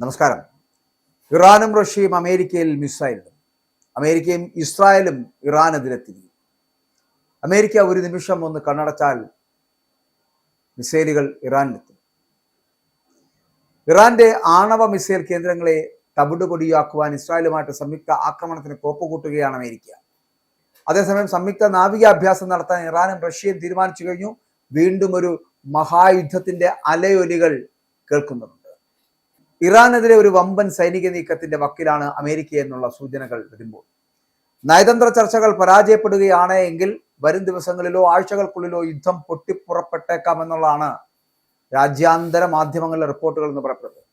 നമസ്കാരം. ഇറാനും റഷ്യയും അമേരിക്കയിൽ മിസൈലിടും. അമേരിക്കയും ഇസ്രായേലും ഇറാനെതിരെ തിരിയും. അമേരിക്ക ഒരു നിമിഷം ഒന്ന് കണ്ണടച്ചാൽ മിസൈലുകൾ ഇറാനിലെത്തും. ഇറാന്റെ ആണവ മിസൈൽ കേന്ദ്രങ്ങളെ തവിടുപൊടിയാക്കുവാൻ ഇസ്രായേലുമായിട്ട് സംയുക്ത ആക്രമണത്തിന് കോപ്പുകൂട്ടുകയാണ് അമേരിക്ക. അതേസമയം സംയുക്ത നാവികാഭ്യാസം നടത്താൻ ഇറാനും റഷ്യയും തീരുമാനിച്ചു കഴിഞ്ഞു. വീണ്ടും ഒരു മഹായുദ്ധത്തിന്റെ അലയൊലികൾ കേൾക്കുന്നുണ്ട്. ഇറാനെതിരെ ഒരു വമ്പൻ സൈനിക നീക്കത്തിന്റെ വക്കിലാണ് അമേരിക്ക എന്നുള്ള സൂചനകൾ വരുമ്പോൾ നയതന്ത്ര ചർച്ചകൾ പരാജയപ്പെടുകയാണ് എങ്കിൽ വരും ദിവസങ്ങളിലോ ആഴ്ചകൾക്കുള്ളിലോ യുദ്ധം പൊട്ടിപ്പുറപ്പെട്ടേക്കാമെന്നുള്ളതാണ് രാജ്യാന്തര മാധ്യമങ്ങളിലെ റിപ്പോർട്ടുകൾ എന്ന് പറയപ്പെടുന്നത്.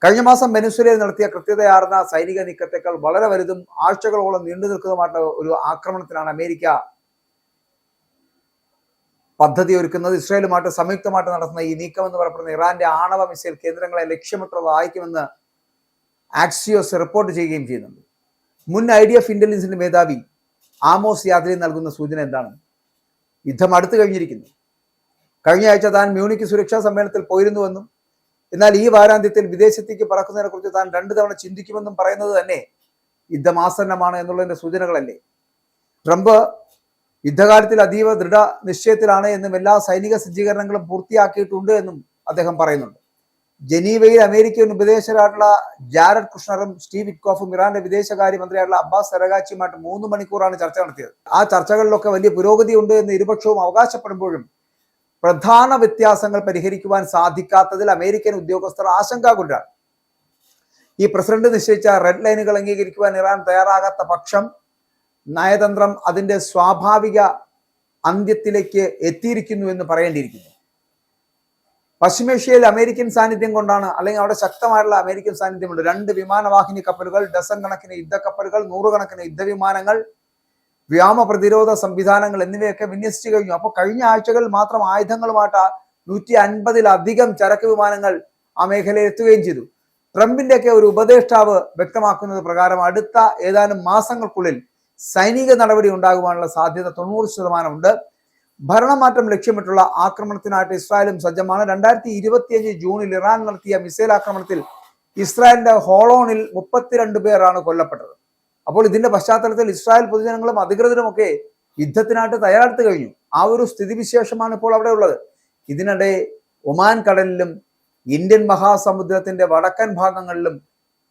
കഴിഞ്ഞ മാസം വെനസ്വേലയിൽ നടത്തിയ കൃത്യതയാർന്ന സൈനിക നീക്കത്തെക്കാൾ വളരെ വലുതും ആഴ്ചകളോളം നീണ്ടു നിൽക്കുന്നതുമായിട്ടുള്ള ഒരു ആക്രമണത്തിനാണ് അമേരിക്ക പദ്ധതി ഒരുക്കുന്നത്. ഇസ്രായേലുമായിട്ട് സംയുക്തമായിട്ട് നടത്തുന്ന ഈ നീക്കം എന്ന് പറയപ്പെടുന്ന ഇറാന്റെ ആണവ മിസൈൽ കേന്ദ്രങ്ങളെ ലക്ഷ്യമിട്ടുള്ളതായിരിക്കുമെന്ന് ആക്സിയോസ് റിപ്പോർട്ട് ചെയ്യുകയും ചെയ്യുന്നുണ്ട്. മുൻ IDF ഇന്റലിജൻസിന്റെ മേധാവി ആമോസ് യാദ്രി നൽകുന്ന സൂചന എന്താണ്? യുദ്ധം അടുത്തു കഴിഞ്ഞിരിക്കുന്നു. കഴിഞ്ഞ ആഴ്ച താൻ മ്യൂണിക്ക് സുരക്ഷാ സമ്മേളനത്തിൽ പോയിരുന്നുവെന്നും എന്നാൽ ഈ വാരാന്ത്യത്തിൽ വിദേശത്തേക്ക് പറക്കുന്നതിനെ കുറിച്ച് താൻ 2 തവണ ചിന്തിക്കുമെന്നും പറയുന്നത് തന്നെ യുദ്ധം ആസന്നമാണ് എന്നുള്ളതിന്റെ സൂചനകളല്ലേ? ട്രംപ് യുദ്ധകാലത്തിൽ അതീവ ദൃഢ നിശ്ചയത്തിലാണ് എന്നും എല്ലാ സൈനിക സജ്ജീകരണങ്ങളും പൂർത്തിയാക്കിയിട്ടുണ്ട് എന്നും അദ്ദേഹം പറയുന്നുണ്ട്. ജനീവയിൽ അമേരിക്കൻ ഉപദേശകരായിട്ടുള്ള ജാരഡ് കുഷ്ണറും സ്റ്റീവ് വിറ്റ്കോഫും ഇറാന്റെ വിദേശകാര്യമന്ത്രിയായിട്ടുള്ള അബ്ബാസ് അരഗാച്ചിയുമായിട്ട് 3 മണിക്കൂറാണ് ചർച്ച നടത്തിയത്. ആ ചർച്ചകളിലൊക്കെ വലിയ പുരോഗതി ഉണ്ട് എന്ന് ഇരുപക്ഷവും അവകാശപ്പെടുമ്പോഴും പ്രധാന വ്യത്യാസങ്ങൾ പരിഹരിക്കുവാൻ സാധിക്കാത്തതിൽ അമേരിക്കൻ ഉദ്യോഗസ്ഥർ ആശങ്കാകുലരാണ്. ഈ പ്രസിഡന്റ് നിശ്ചയിച്ച റെഡ് ലൈനുകൾ അംഗീകരിക്കുവാൻ ഇറാൻ തയ്യാറാകാത്ത പക്ഷം നയതന്ത്രം അതിന്റെ സ്വാഭാവിക അന്ത്യത്തിലേക്ക് എത്തിയിരിക്കുന്നു എന്ന് പറയേണ്ടിയിരിക്കുന്നു. പശ്ചിമേഷ്യയിൽ അമേരിക്കൻ സാന്നിധ്യം കൊണ്ടാണ്, അല്ലെങ്കിൽ അവിടെ ശക്തമായിട്ടുള്ള അമേരിക്കൻ സാന്നിധ്യമുണ്ട്. 2 വിമാനവാഹിനി കപ്പലുകൾ, ഡസൻ കണക്കിന് യുദ്ധക്കപ്പലുകൾ, 100 കണക്കിന് യുദ്ധവിമാനങ്ങൾ, വ്യോമ പ്രതിരോധ സംവിധാനങ്ങൾ എന്നിവയൊക്കെ വിന്യസിച്ചു കഴിഞ്ഞു. അപ്പോൾ കഴിഞ്ഞ ആഴ്ചകളിൽ മാത്രം ആയുധങ്ങളുമായിട്ട് 150-ലധികം ചരക്ക് വിമാനങ്ങൾ ആ മേഖലയിൽ എത്തുകയും ചെയ്തു. ട്രംപിന്റെയൊക്കെ ഒരു ഉപദേഷ്ടാവ് വ്യക്തമാക്കുന്നത് പ്രകാരം അടുത്ത ഏതാനും മാസങ്ങൾക്കുള്ളിൽ സൈനിക നടപടി ഉണ്ടാകുവാനുള്ള സാധ്യത 90% ഉണ്ട്. ഭരണമാറ്റം ലക്ഷ്യമിട്ടുള്ള ആക്രമണത്തിനായിട്ട് ഇസ്രായേലും സജ്ജമാണ്. 2025 ജൂണിൽ ഇറാൻ നടത്തിയ മിസൈൽ ആക്രമണത്തിൽ ഇസ്രായേലിന്റെ ഹോളോണിൽ 32 പേരാണ് കൊല്ലപ്പെട്ടത്. അപ്പോൾ ഇതിന്റെ പശ്ചാത്തലത്തിൽ ഇസ്രായേൽ പൊതുജനങ്ങളും അധികൃതരും ഒക്കെ യുദ്ധത്തിനായിട്ട് തയ്യാറെടുത്തു കഴിഞ്ഞു. ആ ഒരു സ്ഥിതിവിശേഷമാണ് ഇപ്പോൾ അവിടെ ഉള്ളത്. ഇതിനിടെ ഒമാൻ കടലിലും ഇന്ത്യൻ മഹാസമുദ്രത്തിന്റെ വടക്കൻ ഭാഗങ്ങളിലും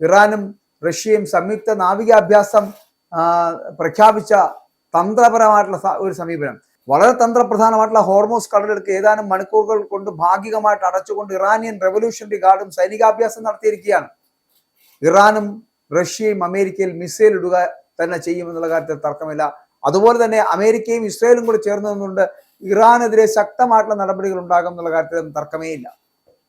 ഇറാനും റഷ്യയും സംയുക്ത നാവികാഭ്യാസം പ്രഖ്യാപിച്ച തന്ത്രപരമായിട്ടുള്ള ഒരു സമീപനം, വളരെ തന്ത്രപ്രധാനമായിട്ടുള്ള ഹോർമോസ് കടലെടുക്ക് ഏതാനും മണിക്കൂറുകൾ കൊണ്ട് ഭാഗികമായിട്ട് അടച്ചുകൊണ്ട് ഇറാനിയൻ റെവല്യൂഷണറി ഗാർഡും സൈനികാഭ്യാസം നടത്തിയിരിക്കുകയാണ്. ഇറാനും റഷ്യയും അമേരിക്കയിൽ മിസൈൽ ഇടുക തന്നെ ചെയ്യുമെന്നുള്ള കാര്യത്തിൽ തർക്കമില്ല. അതുപോലെ തന്നെ അമേരിക്കയും ഇസ്രായേലും കൂടി ചേർന്ന് നിന്നുകൊണ്ട് ഇറാനെതിരെ ശക്തമായിട്ടുള്ള നടപടികൾ ഉണ്ടാകും എന്നുള്ള കാര്യത്തിലും തർക്കമേ ഇല്ല.